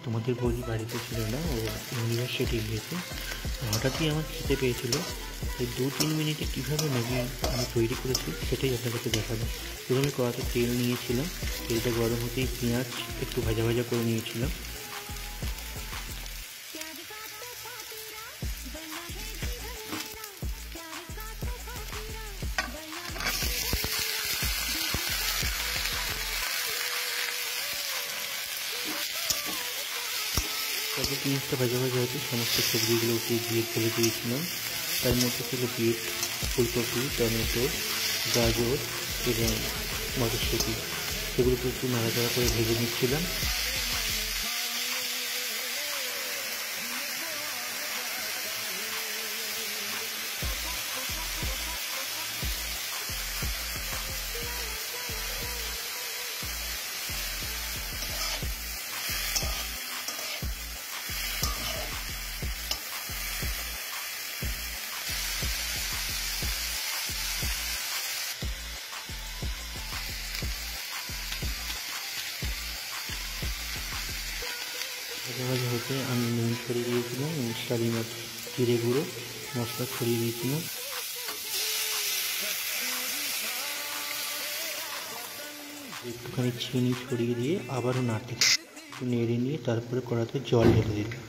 তোমাদের বৌদি বাড়িতে ছিল না, ও ইউনিভার্সিটি গিয়েছে। হঠাৎই আমার খেতে পেয়েছিল, তাই 2-3 মিনিটে কীভাবে ম্যাগি আমি তৈরি করেছি সেটাই আপনাদেরকে দেখাবো। প্রথমে কড়াতে তেল নিয়েছিলাম, তেলটা গরম হতেই পেঁয়াজ একটু ভাজা ভাজা করে নিয়েছিলাম। তারপর পেঁয়াজটা ভাজা ভাজা হতে সমস্ত সবজিগুলো দিয়ে ফেলে দিয়েছিলাম। তার মধ্যে ছিল বিট, ফুলকপি, টমেটো, গাজর এবং মটরশুঁটি। সেগুলোকে একটু নাড়াচাড়া করে ভেজে নিচ্ছিলাম। ভাজা ভাজা হতে আমি নুন ছড়িয়ে দিয়েছিলাম, স্বাদ জিরে গুঁড়ো মশলা ছড়িয়ে দিয়েছিলাম। একটুখানি চিনি ছড়িয়ে দিয়ে আবারও নাড়তে একটু নেড়ে নিয়ে তারপরে কড়াতে জল ঢেলে দিলাম।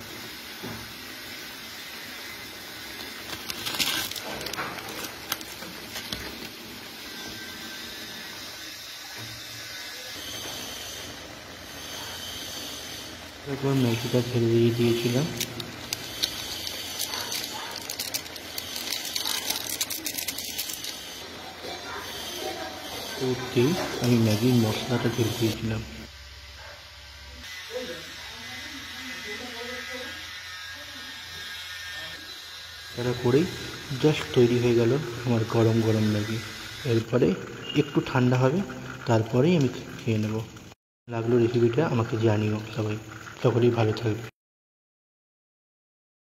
তারপর ম্যাগিটা ঢেলে দিয়েছিলাম। ওতে আমি ম্যাগির মশলাটা ঢেলে দিয়েছিলাম। তারপরেই জাস্ট তৈরি হয়ে গেল আমার গরম গরম ম্যাগি। এরপরে একটু ঠান্ডা হবে, তারপরেই আমি খেয়ে নেব। লাগলো রেসিপিটা আমাকে জানিও সবাই। সকলেই ভালো থাকবে।